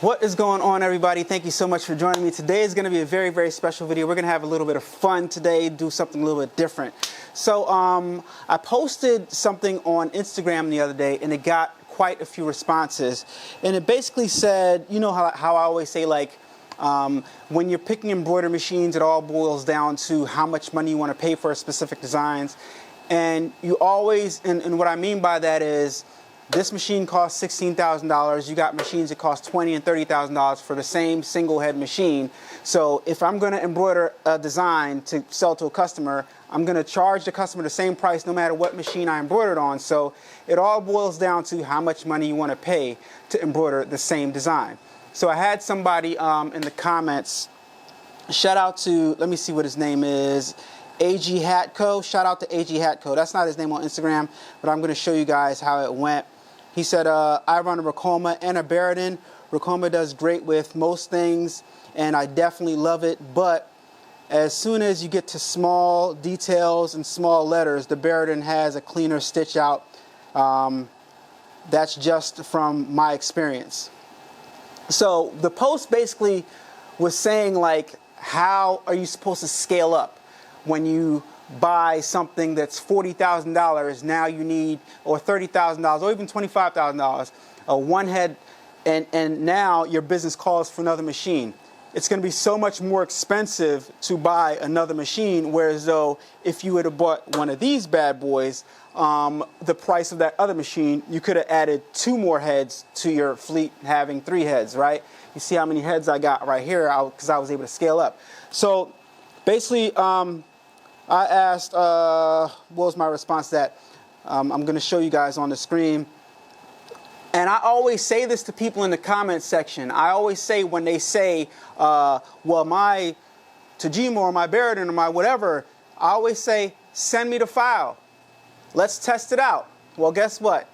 What is going on, everybody? Thank you so much for joining me. Today is going to be a very, very special video. We're going to have a little bit of fun today, do something a little bit different. So I posted something on Instagram the other day, and it got quite a few responses. And it basically said, you know how I always say, like, when you're picking embroidery machines, it all boils down to how much money you want to pay for specific designs. And you always, and what I mean by that is, this machine costs $16,000. You got machines that cost $20,000 and $30,000 for the same single head machine. So if I'm going to embroider a design to sell to a customer, I'm going to charge the customer the same price no matter what machine I embroidered on. So it all boils down to how much money you want to pay to embroider the same design. So I had somebody in the comments, shout out to, let me see what his name is, AG Hat Co. Shout out to AG Hat Co. That's not his name on Instagram, but I'm going to show you guys how it went. He said, I run a Ricoma and a Barudan. Ricoma does great with most things, and I definitely love it. But as soon as you get to small details and small letters, the Barudan has a cleaner stitch out. That's just from my experience. So the post basically was saying, like, how are you supposed to scale up when you buy something that's $40,000, now you need, or $30,000, or even $25,000, a one head, and now your business calls for another machine. It's going to be so much more expensive to buy another machine, whereas though if you would have bought one of these bad boys, the price of that other machine, you could have added 2 more heads to your fleet, having 3 heads, right? You see how many heads I got right here because I was able to scale up. So basically, I asked, what was my response to that? I'm going to show you guys on the screen. And I always say this to people in the comment section. I always say when they say, well, my Tajima or my Barudan or my whatever, I always say, send me the file. Let's test it out. Well, guess what?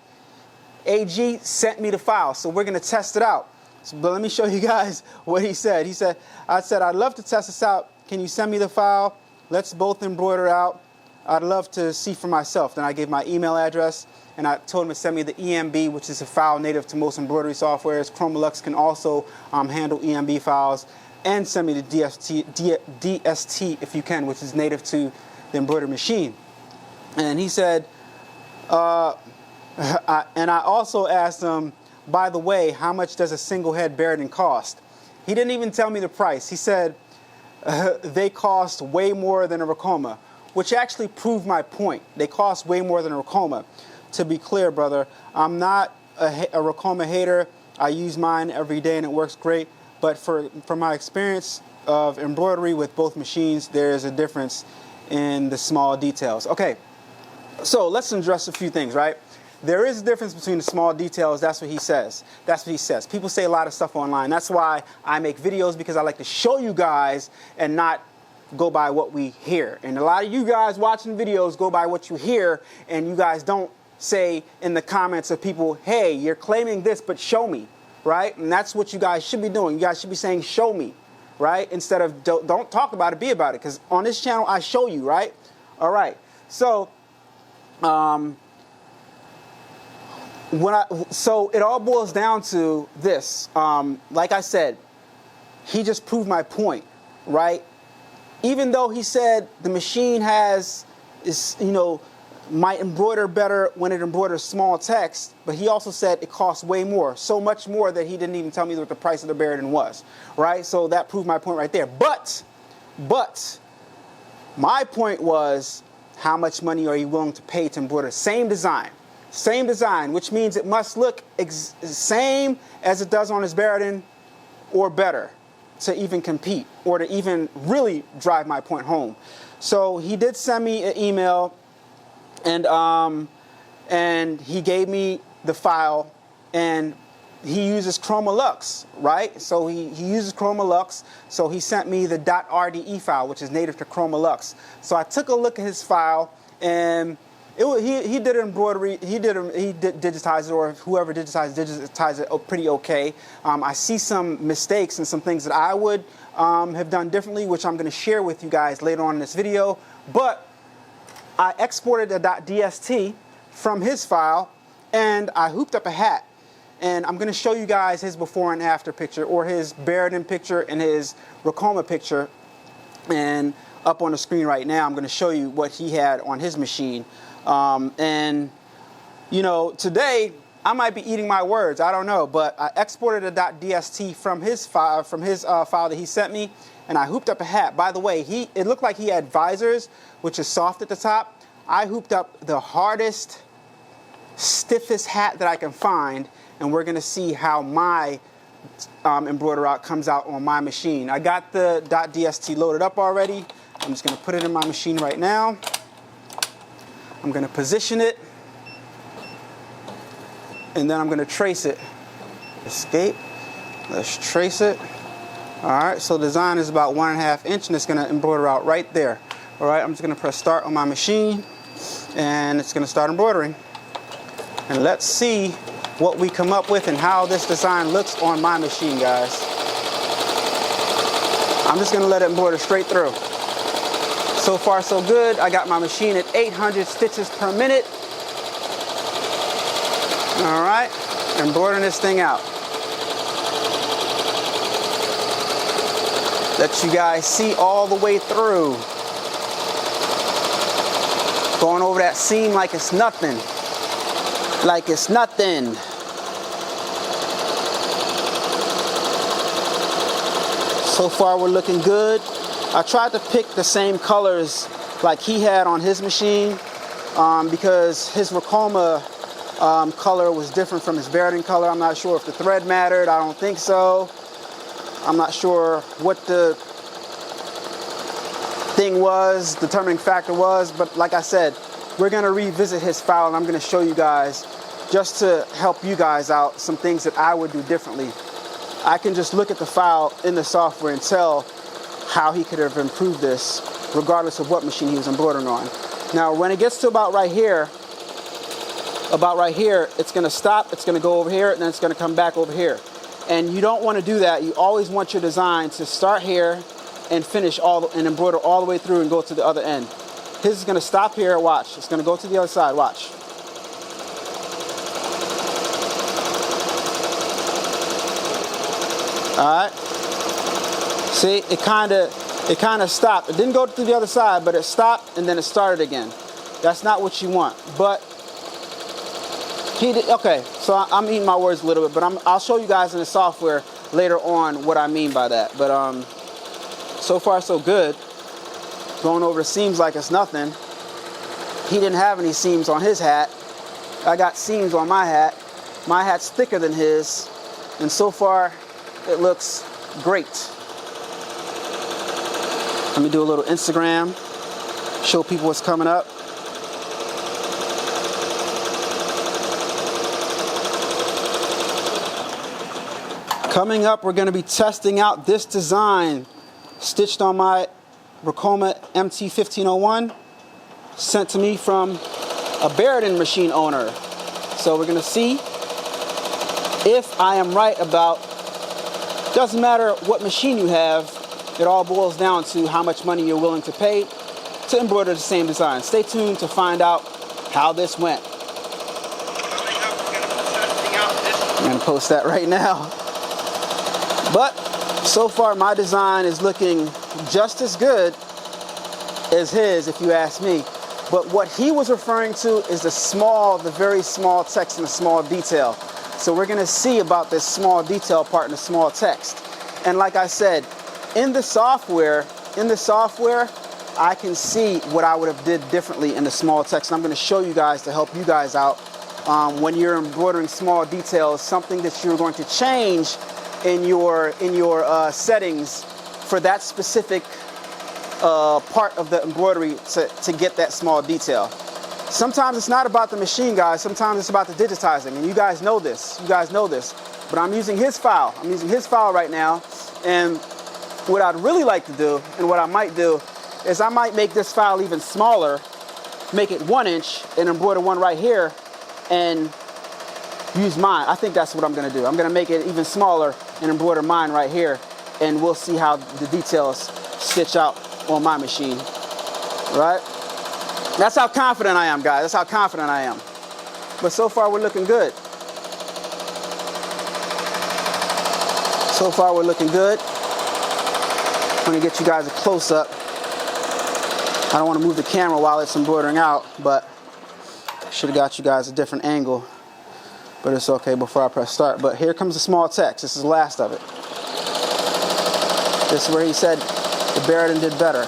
AG sent me the file, so we're going to test it out. So, but let me show you guys what he said. He said, I'd love to test this out. Can you send me the file? Let's both embroider out. I'd love to see for myself. Then I gave my email address, and I told him to send me the EMB, which is a file native to most embroidery softwares. Chromolux can also handle EMB files, and send me the DST if you can, which is native to the embroidery machine. And he said, and I also asked him, by the way, how much does a single head Barudan cost? He didn't even tell me the price. He said, they cost way more than a Ricoma, which actually proved my point. They cost way more than a Ricoma. To be clear, brother, I'm not a Ricoma hater. I use mine every day and it works great. But from my experience of embroidery with both machines, there's a difference in the small details. Okay, so let's address a few things, right? There is a difference between the small details. That's what he says. That's what he says. People say a lot of stuff online. That's why I make videos, because I like to show you guys and not go by what we hear. And a lot of you guys watching videos go by what you hear, and you guys don't say in the comments of people, hey, you're claiming this, but show me, right? And that's what you guys should be doing. You guys should be saying, show me, right? Instead of don't talk about it, be about it. Because on this channel, I show you, right? All right. So, so it all boils down to this. Like I said, he just proved my point, right? Even though he said the machine might embroider better when it embroiders small text, but he also said it costs way more, so much more that he didn't even tell me what the price of the Barudan was, right? So that proved my point right there. But my point was, how much money are you willing to pay to embroider same design? Same design, which means it must look same as it does on his Barudan or better to even compete or to even really drive my point home. So he did send me an email, and he gave me the file, and he uses Chromolux, right? So he uses Chromolux, so he sent me the .rde file, which is native to Chromolux. So I took a look at his file, and he did embroidery, he did digitize it, or whoever digitized it pretty okay. I see some mistakes and some things that I would have done differently, which I'm going to share with you guys later on in this video. But I exported a .dst from his file, and I hooped up a hat. and I'm going to show you guys his before and after picture, or his Barudan picture and his Ricoma picture. And up on the screen right now, I'm going to show you what he had on his machine. And you know, today I might be eating my words, I don't know, but I exported a .dst from his file, that he sent me, and I hooped up a hat. By the way, it looked like he had visors, which is soft at the top. I hooped up the hardest, stiffest hat that I can find, and we're going to see how my embroider out comes out on my machine. I got the .dst loaded up already. I'm just going to put it in my machine right now. I'm going to position it, and then I'm going to trace it. Escape. Let's trace it. All right, so the design is about 1.5 inches, and it's going to embroider out right there. All right, I'm just going to press start on my machine, and it's going to start embroidering. And let's see what we come up with and how this design looks on my machine, guys. I'm just going to let it embroider straight through. So far, so good. I got my machine at 800 stitches per minute. All right, embroidering this thing out. Let you guys see all the way through. Going over that seam like it's nothing. Like it's nothing. So far we're looking good. I tried to pick the same colors like he had on his machine because his Ricoma color was different from his Barudan color. I'm not sure if the thread mattered. I don't think so. I'm not sure what the thing was, determining factor was, but like I said, we're going to revisit his file, and I'm going to show you guys, just to help you guys out, some things that I would do differently. I can just look at the file in the software and tell how he could have improved this, regardless of what machine he was embroidering on. Now, when it gets to about right here, it's going to stop, it's going to go over here, and then it's going to come back over here. And you don't want to do that. You always want your design to start here and finish and embroider all the way through and go to the other end. His is going to stop here, watch. It's going to go to the other side, watch. All right. See, it kind of stopped. It didn't go to the other side, but it stopped and then it started again. That's not what you want. But he did, okay, so I'm eating my words a little bit, but I'll show you guys in the software later on what I mean by that. But so far so good. Going over the seams like it's nothing. He didn't have any seams on his hat. I got seams on my hat. My hat's thicker than his, and so far it looks great. Let me do a little Instagram, show people what's coming up. Coming up, we're going to be testing out this design stitched on my Ricoma MT1501, sent to me from a Barudan machine owner. So we're going to see if I am right about, doesn't matter what machine you have, it all boils down to how much money you're willing to pay to embroider the same design. Stay tuned to find out how this went. I'm going to post that right now. But so far my design is looking just as good as his, if you ask me. But what he was referring to is the very small text and the small detail. So we're going to see about this small detail part and the small text. And like I said, in the software, I can see what I would have did differently in the small text. And I'm going to show you guys to help you guys out when you're embroidering small details, something that you're going to change in your settings for that specific part of the embroidery to get that small detail. Sometimes it's not about the machine, guys. Sometimes it's about the digitizing, and you guys know this. But I'm using his file. I'm using his file right now, and what I'd really like to do, and what I might do, is I might make this file even smaller, make it 1 inch, and embroider one right here, and use mine. I think that's what I'm going to do. I'm going to make it even smaller and embroider mine right here, and we'll see how the details stitch out on my machine. Right? That's how confident I am, guys. That's how confident I am. But so far, we're looking good. So far we're looking good. I'm gonna get you guys a close-up. I don't want to move the camera while it's embroidering out, but should have got you guys a different angle. But it's okay before I press start. But here comes the small text. This is the last of it. This is where he said the Barudan did better.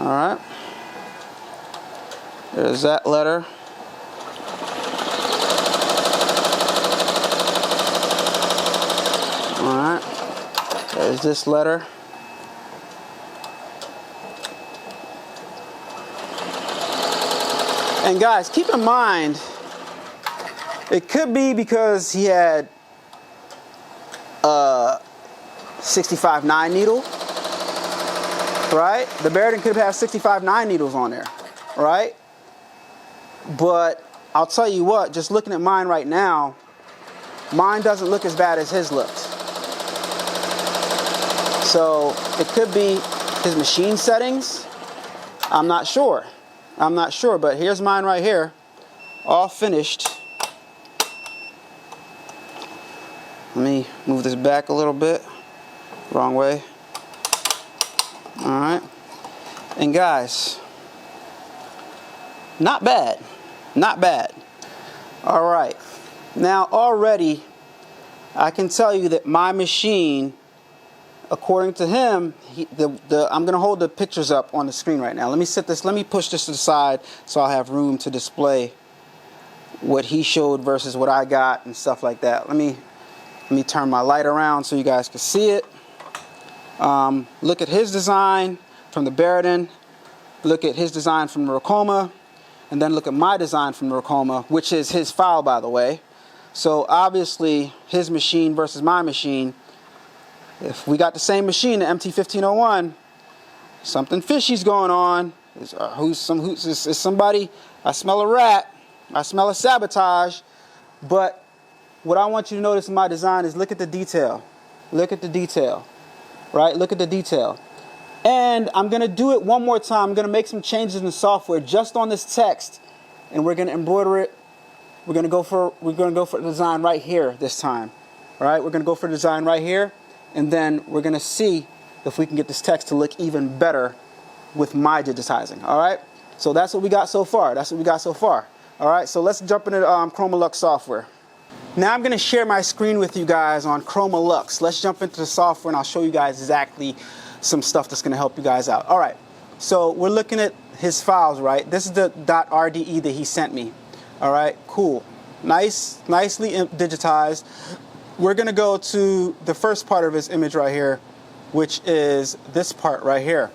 All right. There's that letter. All right. There's this letter. And guys, keep in mind, it could be because he had a 65-9 needle, right? The Barudan could have 65-9 needles on there, right? But I'll tell you what, just looking at mine right now, mine doesn't look as bad as his looked. So it could be his machine settings. I'm not sure. I'm not sure, but here's mine right here, all finished. Let me move this back a little bit. Wrong way. All right. And guys, not bad. Not bad. All right. Now already, I can tell you that my machine, according to him, I'm going to hold the pictures up on the screen right now. Let me push this to the side so I'll have room to display what he showed versus what I got and stuff like that. Let me turn my light around so you guys can see it. Look at his design from the Barudan. Look at his design from the Ricoma. And then look at my design from the Ricoma, which is his file, by the way. So obviously, his machine versus my machine. If we got the same machine, the MT1501, something fishy's going on. Is somebody? I smell a rat. I smell a sabotage. But what I want you to notice in my design is look at the detail. Look at the detail. Right? Look at the detail. And I'm going to do it one more time. I'm going to make some changes in the software just on this text, and we're going to embroider it. We're going to go for the design right here this time. All right? We're going to go for the design right here. And then we're going to see if we can get this text to look even better with my digitizing. All right? So that's what we got so far. That's what we got so far. All right? So let's jump into Chroma Lux software. Now I'm going to share my screen with you guys on Chroma Lux. Let's jump into the software and I'll show you guys exactly some stuff that's going to help you guys out. All right. So we're looking at his files, right? This is the .rde that he sent me. All right? Cool. Nicely digitized. We're going to go to the first part of his image right here, which is this part right here.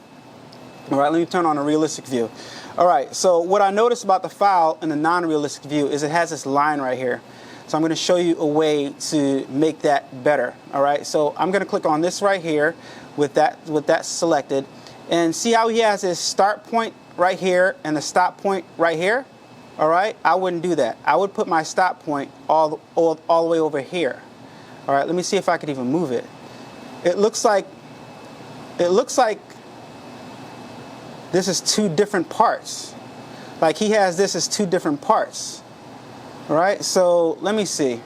All right, let me turn on a realistic view. All right, so what I noticed about the file in the non-realistic view is it has this line right here. So I'm going to show you a way to make that better. All right, so I'm going to click on this right here with that selected, and see how he has his start point right here and the stop point right here. All right, I wouldn't do that. I would put my stop point all the way over here. All right, let me see if I could even move it. It looks like this is two different parts. Like he has this as two different parts. All right, so let me see.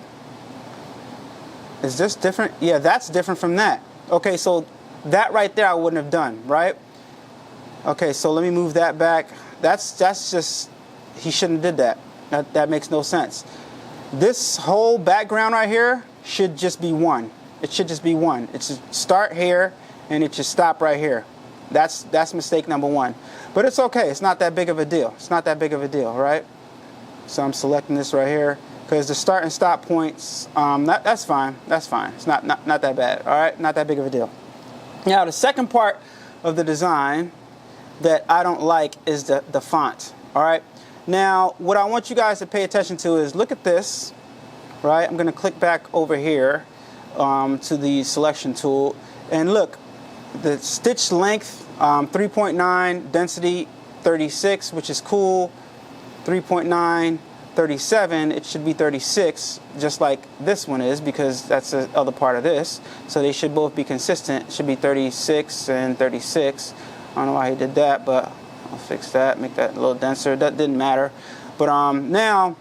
Is this different? Yeah, that's different from that. Okay, so that right there I wouldn't have done, right? Okay, so let me move that back. That's just, he shouldn't have did that. That makes no sense. This whole background right here should just be one. It should just be one. It should start here and it should stop right here. That's mistake number one. But it's okay. It's not that big of a deal. It's not that big of a deal, right? So I'm selecting this right here because the start and stop points, that's fine. That's fine. It's not that bad, all right? Not that big of a deal. Now, the second part of the design that I don't like is the font, all right? Now, what I want you guys to pay attention to is look at this, right? I'm going to click back over here to the selection tool. And look, the stitch length, 3.9, density 36, which is cool. 3.9, 37, it should be 36, just like this one is, because that's the other part of this. So they should both be consistent. It should be 36 and 36. I don't know why he did that, but I'll fix that, make that a little denser. That didn't matter. But now,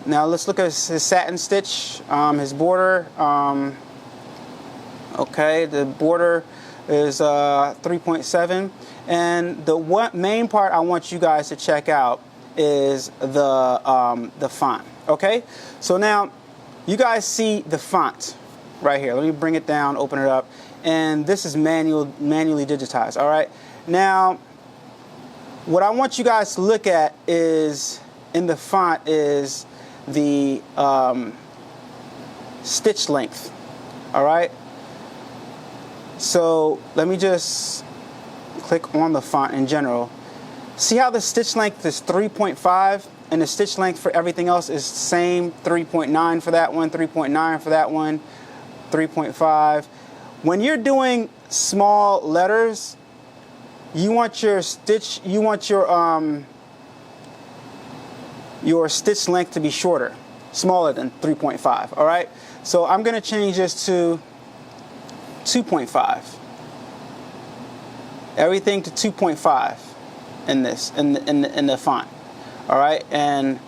Now let's look at his satin stitch, his border. Okay, the border is 3.7, and the main part I want you guys to check out is the font. Okay, so now you guys see the font right here. Let me bring it down, open it up, and this is manually digitized. All right, now what I want you guys to look at is in the font is the stitch length. All right, so let me just click on the font in general. See how the stitch length is 3.5 and the stitch length for everything else is the same, 3.9 for that one, 3.9 for that one, 3.5. When you're doing small letters, you want your stitch, your stitch length to be shorter, smaller than 3.5. All right, so I'm going to change this to 2.5. Everything to 2.5 in this in the font. All right, and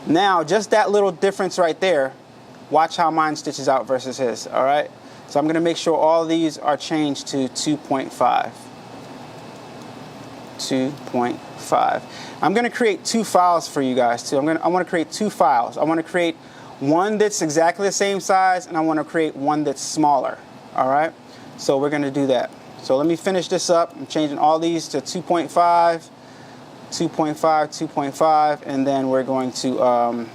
now just that little difference right there. Watch how mine stitches out versus his. All right, so I'm going to make sure all these are changed to 2.5. 2.5. I'm going to create two files for you guys too. I want to create two files. I want to create one that's exactly the same size, and I want to create one that's smaller. All right, so we're going to do that. So let me finish this up. I'm changing all these to 2.5, 2.5, 2.5, and then we're going to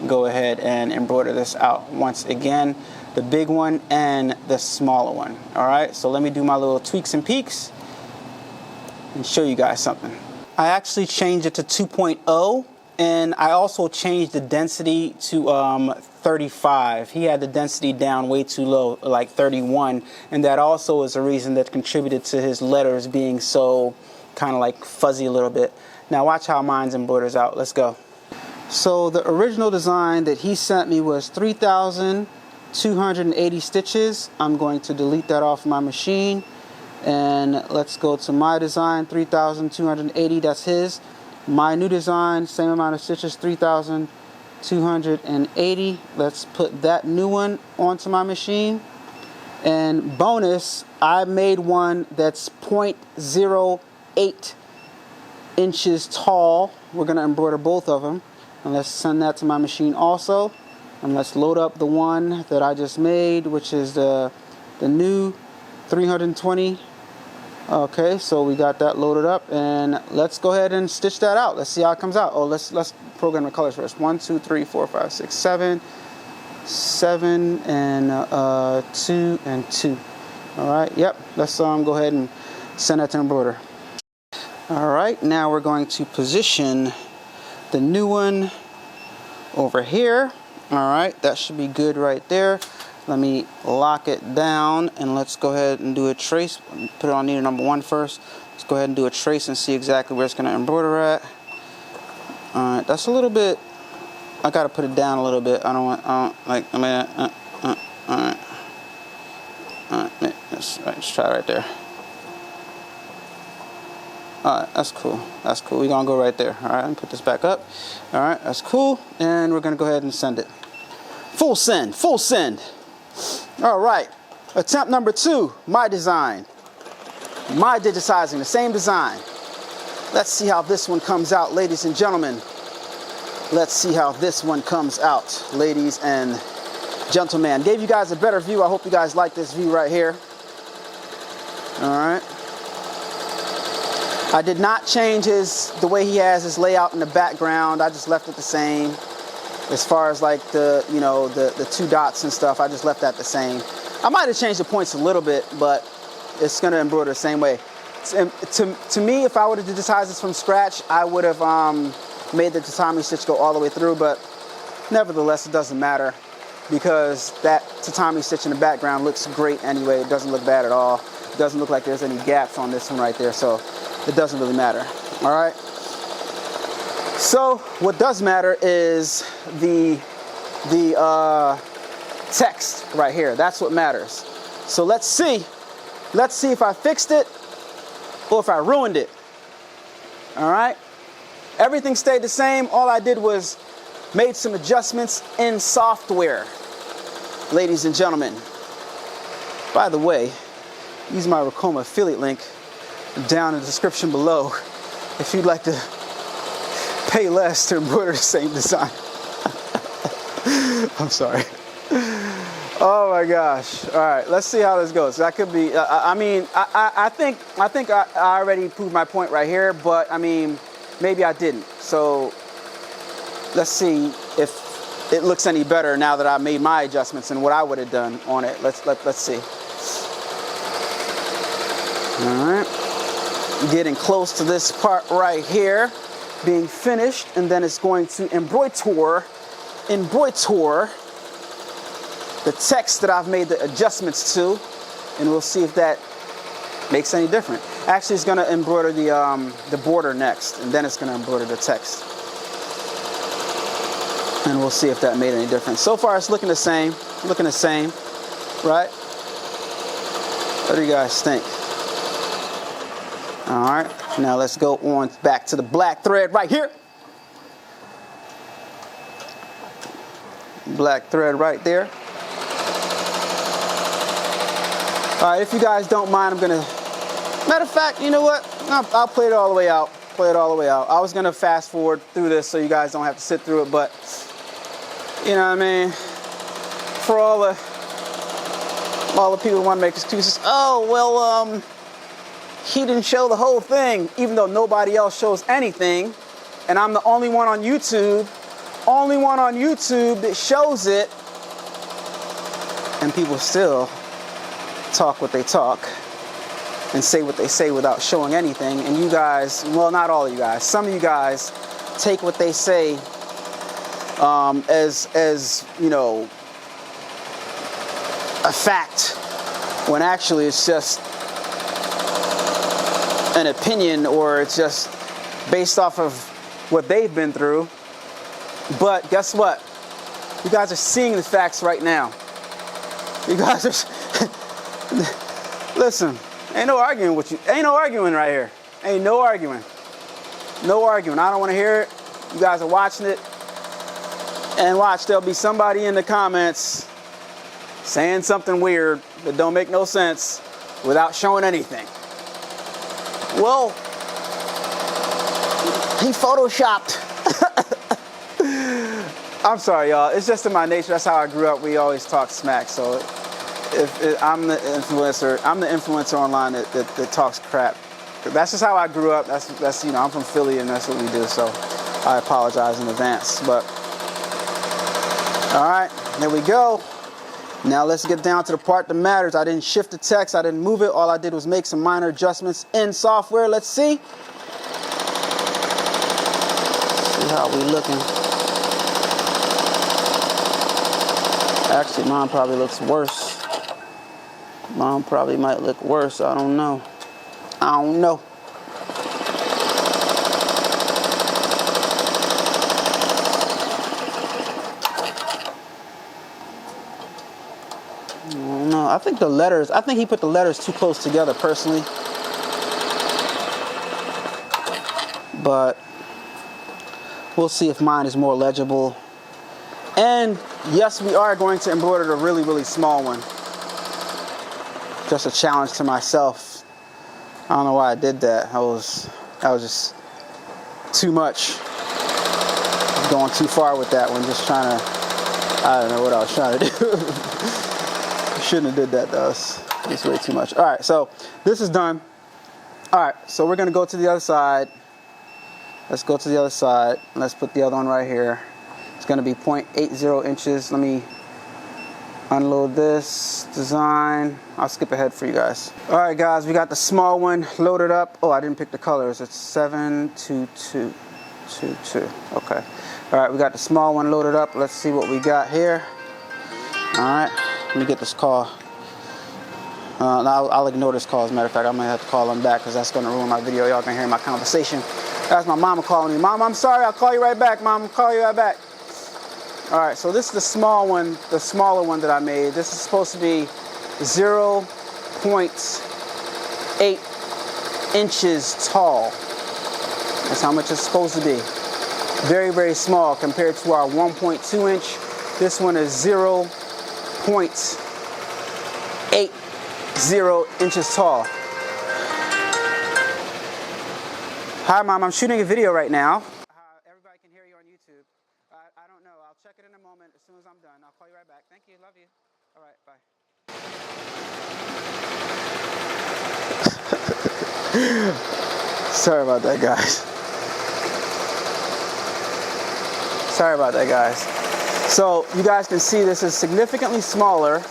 go ahead and embroider this out once again, the big one and the smaller one. All right, so let me do my little tweaks and peaks and show you guys something. I actually changed it to 2.0, and I also changed the density to 35. He had the density down way too low, like 31, and that also is a reason that contributed to his letters being so kind of like fuzzy a little bit. Now watch how mine's embroiders out. Let's go. So the original design that he sent me was 3,280 stitches. I'm going to delete that off my machine. And let's go to my design, 3,280, that's his. My new design, same amount of stitches, 3,280. Let's put that new one onto my machine. And bonus, I made one that's 0.08 inches tall. We're going to embroider both of them. And let's send that to my machine also. And let's load up the one that I just made, which is the new 320. Okay, so we got that loaded up, and let's go ahead and stitch that out. Let's see how it comes out. Oh, let's program the colors first. 1, 2, 3, 4, 5, 6, 7, 7, and 2 and 2. All right. Yep. Let's go ahead and send that to embroider. All right. Now we're going to position the new one over here. All right. That should be good right there. Let me lock it down, and let's go ahead and do a trace. Put it on needle number 1 first. Let's go ahead and do a trace and see exactly where it's going to embroider at. All right, that's a little bit. I got to put it down a little bit. I don't like. I mean, all right. Let's try right there. All right, that's cool. That's cool. We're gonna go right there. All right, let me put this back up. All right, that's cool, and we're gonna go ahead and send it. Full send. Full send. All right, attempt number 2, my design. My digitizing, the same design. Let's see how this one comes out, ladies and gentlemen. Let's see how this one comes out, ladies and gentlemen. Gave you guys a better view. I hope you guys like this view right here. All right. I did not change the way he has his layout in the background. I just left it the same. As far as like the 2 dots and stuff, I just left that the same. I might have changed the points a little bit, but it's gonna embroider the same way. To me, if I would have digitized this from scratch, I would have made the tatami stitch go all the way through, but nevertheless, it doesn't matter because that tatami stitch in the background looks great anyway. It doesn't look bad at all. It doesn't look like there's any gaps on this one right there, so it doesn't really matter. All right. So what does matter is the text right here. That's what matters. So let's see if I fixed it or if I ruined it. All right. Everything stayed the same. All I did was made some adjustments in software, ladies and gentlemen. By the way, use my Ricoma affiliate link down in the description below if you'd like to pay less to embroider the same design. I'm sorry. Oh my gosh. All right, let's see how this goes. That could be, I think I already proved my point right here, but I mean, maybe I didn't. So let's see if it looks any better now that I made my adjustments and what I would have done on it. Let's see. All right, getting close to this part right here being finished, and then it's going to embroider the text that I've made the adjustments to, and we'll see if that makes any difference. Actually, it's going to embroider the border next, and then it's going to embroider the text, and we'll see if that made any difference. So far, it's looking the same, right? What do you guys think? All right, now let's go on back to the black thread right here. Black thread right there. All right, if you guys don't mind, I'm gonna, matter of fact, you know what? I'll play it all the way out. I was gonna fast forward through this so you guys don't have to sit through it, but you know what I mean? For all the people who want to make excuses, oh, well, he didn't show the whole thing, even though nobody else shows anything, and I'm the only one on YouTube that shows it, and people still talk what they talk and say what they say without showing anything. And you guys, well, not all of you guys, some of you guys take what they say as you know, a fact, when actually it's just an opinion, or it's just based off of what they've been through. But guess what? You guys are seeing the facts right now. You guys are listen, ain't no arguing with you. Ain't no arguing right here. Ain't no arguing. No arguing. I don't want to hear it. You guys are watching it. And watch, there'll be somebody in the comments saying something weird that don't make no sense without showing anything. Well, he photoshopped. I'm sorry, y'all. It's just in my nature. That's how I grew up. We always talk smack. So if I'm the influencer online that talks crap. That's just how I grew up. That's you know, I'm from Philly, and that's what we do. So I apologize in advance. But all right, there we go. Now let's get down to the part that matters. I didn't shift the text. I didn't move it. All I did was make some minor adjustments in software. Let's see. See how we looking. Actually, mine probably looks worse. Mine probably might look worse. I don't know. I don't know. I think the letters, I think he put the letters too close together personally. But we'll see if mine is more legible. And yes, we are going to embroider a really, really small one. Just a challenge to myself. I don't know why I did that. I was just too much. Going too far with that one, just trying to, I don't know what I was trying to do. Shouldn't have did that though. It's way too much. All right, so this is done. All right, so we're gonna go to the other side. Let's go to the other side. Let's put the other one right here. It's gonna be 0.80 inches. Let me unload this design. I'll skip ahead for you guys. All right, guys, we got the small one loaded up. Oh, I didn't pick the colors. It's 72222. Okay. All right, we got the small one loaded up. Let's see what we got here. All right. Let me get this call. I'll ignore this call. As a matter of fact, I might have to call them back because that's going to ruin my video. Y'all can hear my conversation. That's my mama calling me. Mom, I'm sorry. I'll call you right back. Mom, I'll call you right back. All right, so this is the small one, the smaller one that I made. This is supposed to be 0.8 inches tall. That's how much it's supposed to be. Very, very small compared to our 1.2 inch. This one is 0.80 inches tall. Hi, Mom. I'm shooting a video right now. Everybody can hear you on YouTube. I don't know. I'll check it in a moment. As soon as I'm done, I'll call you right back. Thank you. Love you. All right. Bye. Sorry about that, guys. Sorry about that, guys. So you guys can see this is significantly smaller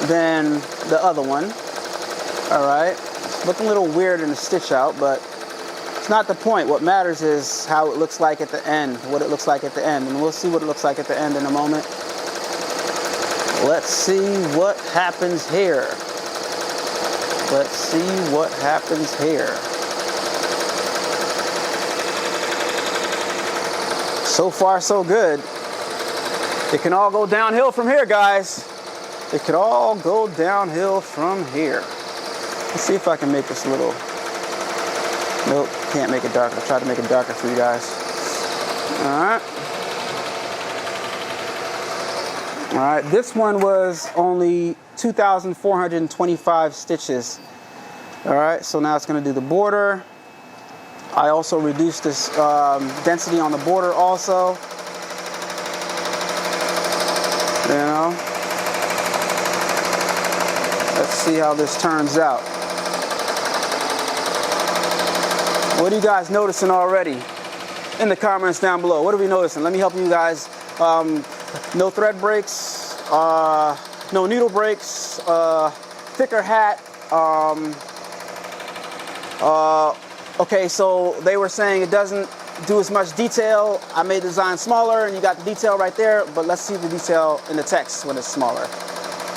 than the other one. All right. It's looking a little weird in the stitch out, but it's not the point. What matters is how it looks like at the end, what it looks like at the end. And we'll see what it looks like at the end in a moment. Let's see what happens here. Let's see what happens here. So far, so good. It can all go downhill from here, guys. It could all go downhill from here. Let's see if I can make this a little... Nope, can't make it darker. I'll try to make it darker for you guys. Alright. Alright, this one was only 2,425 stitches. Alright, so now it's going to do the border. I also reduced this density on the border also. You know. Let's see how this turns out. What are you guys noticing already? In the comments down below. What are we noticing? Let me help you guys. No thread breaks, no needle breaks, thicker hat. Okay, so they were saying it doesn't do as much detail. I made the design smaller and you got the detail right there, but let's see the detail in the text when it's smaller.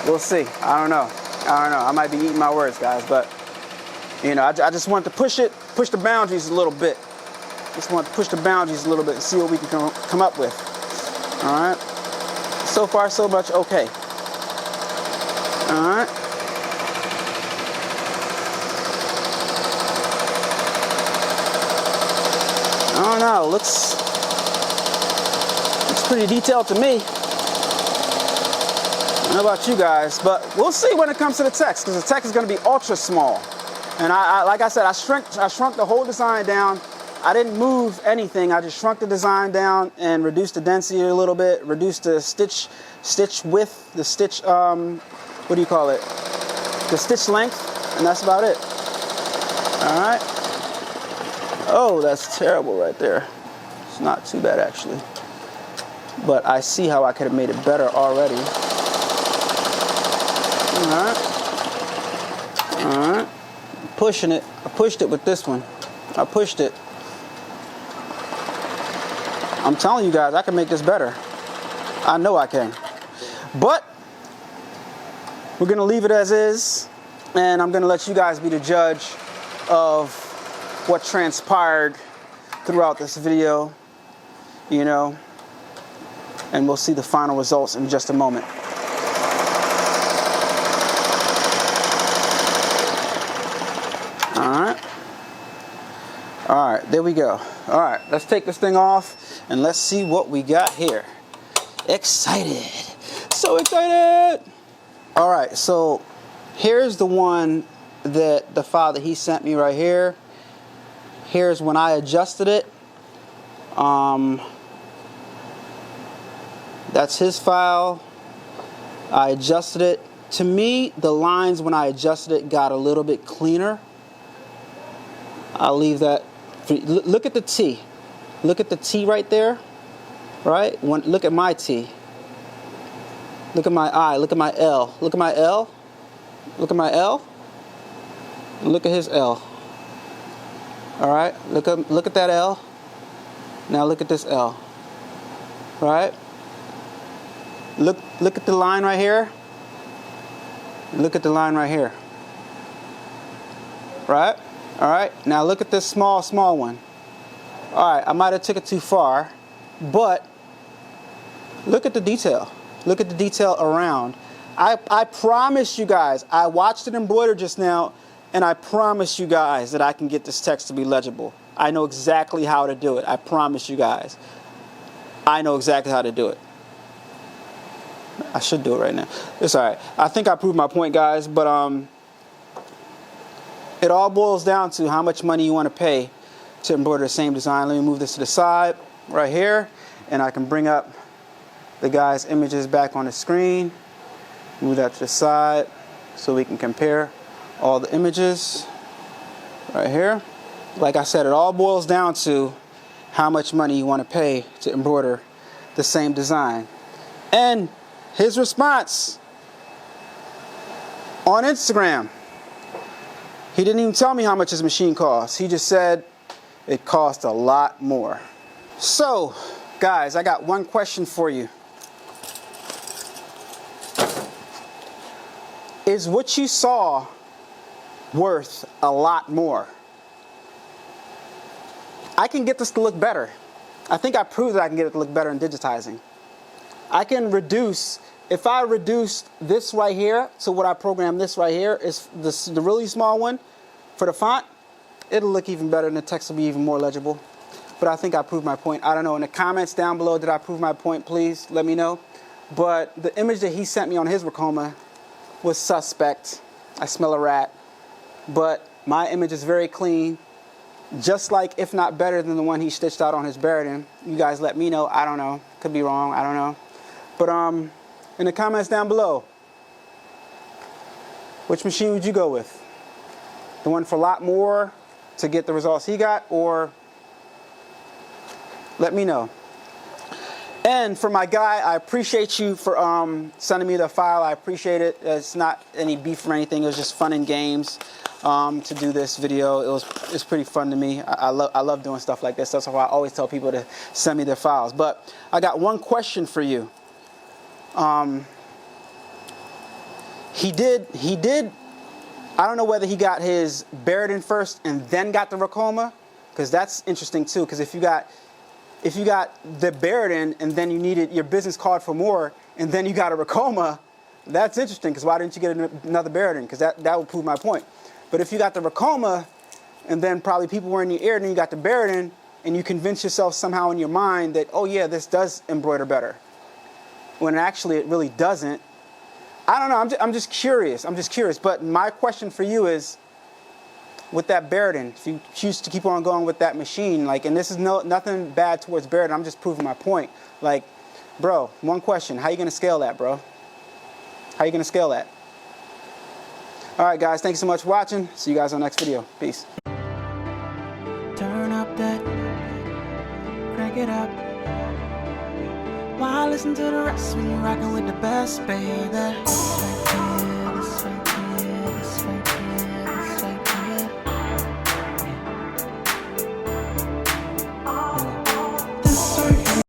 We'll see. I don't know. I might be eating my words, guys, but you know, I just want to push the boundaries a little bit. Just want to push the boundaries a little bit and see what we can come up with. All right. So far, so much okay. All right. I don't know. Looks pretty detailed to me. I don't know about you guys, but we'll see when it comes to the text, because the text is going to be ultra small. And I like I said, I shrunk the whole design down. I didn't move anything. I just shrunk the design down and reduced the density a little bit, reduced the stitch width, the stitch, what do you call it? The stitch length, and that's about it. All right. Oh, that's terrible right there. It's not too bad actually. But I see how I could have made it better already. All right. All right. Pushing it. I pushed it with this one. I pushed it. I'm telling you guys, I can make this better. I know I can. But we're going to leave it as is, and I'm going to let you guys be the judge of what transpired throughout this video, you know, and we'll see the final results in just a moment. All right, there we go. All right, let's take this thing off and let's see what we got here. Excited. So excited. All right, so here's the one that the file that he sent me right here. Here's when I adjusted it. That's his file. I adjusted it. To me, the lines when I adjusted it got a little bit cleaner. I'll leave that. Look at the T. Look at the T right there. Right? Look at my T. Look at my I. Look at my L. Look at my L. Look at my L. Look at his L. All right? Look at that L. Now look at this L. Right? Look at the line right here. Look at the line right here. Right? All right, now look at this small one. All right, I might have took it too far, but look at the detail. Look at the detail around. I promise you guys, I watched it embroider just now, and I promise you guys that I can get this text to be legible. I know exactly how to do it. I promise you guys. I know exactly how to do it. I should do it right now. It's all right. I think I proved my point, guys, but it all boils down to how much money you want to pay to embroider the same design. Let me move this to the side right here, and I can bring up the guy's images back on the screen. Move that to the side so we can compare all the images right here. Like I said, it all boils down to how much money you want to pay to embroider the same design. And his response on Instagram, he didn't even tell me how much his machine costs. He just said it cost a lot more. So, guys, I got one question for you. Is what you saw worth a lot more? I can get this to look better. I think I proved that I can get it to look better in digitizing. I can reduce, if I reduce this right here to what I programmed this right here, is the really small one for the font, it'll look even better and the text will be even more legible. But I think I proved my point. I don't know, in the comments down below, did I prove my point? Please let me know. But the image that he sent me on his Ricoma was suspect. I smell a rat. But my image is very clean, just like, if not better than the one he stitched out on his Barudan. You guys let me know. I don't know. Could be wrong. I don't know. But in the comments down below, which machine would you go with? The one for a lot more to get the results he got, or let me know. And for my guy, I appreciate you for sending me the file. I appreciate it. It's not any beef or anything. It was just fun and games to do this video. It's pretty fun to me. I love doing stuff like this. That's why I always tell people to send me their files. But I got one question for you. He did. I don't know whether he got his Barudan first and then got the Ricoma, because that's interesting too. Because if you got the Barudan and then you needed your business card for more, and then you got a Ricoma, that's interesting, because why didn't you get another Barudan? Because that would prove my point. But if you got the Ricoma, and then probably people were in your ear, and then you got the Barudan, and you convince yourself somehow in your mind that, oh yeah, this does embroider better, when actually it really doesn't. I don't know, I'm just curious. But my question for you is, with that Barudan, if you choose to keep on going with that machine, like, and this is nothing bad towards Barudan, I'm just proving my point. Like, bro, one question, how you gonna scale that, bro? How you gonna scale that? All right, guys, thank you so much for watching. See you guys on the next video. Peace. Turn up that, crank it up. Why listen to the rest when you're rocking with the best, baby?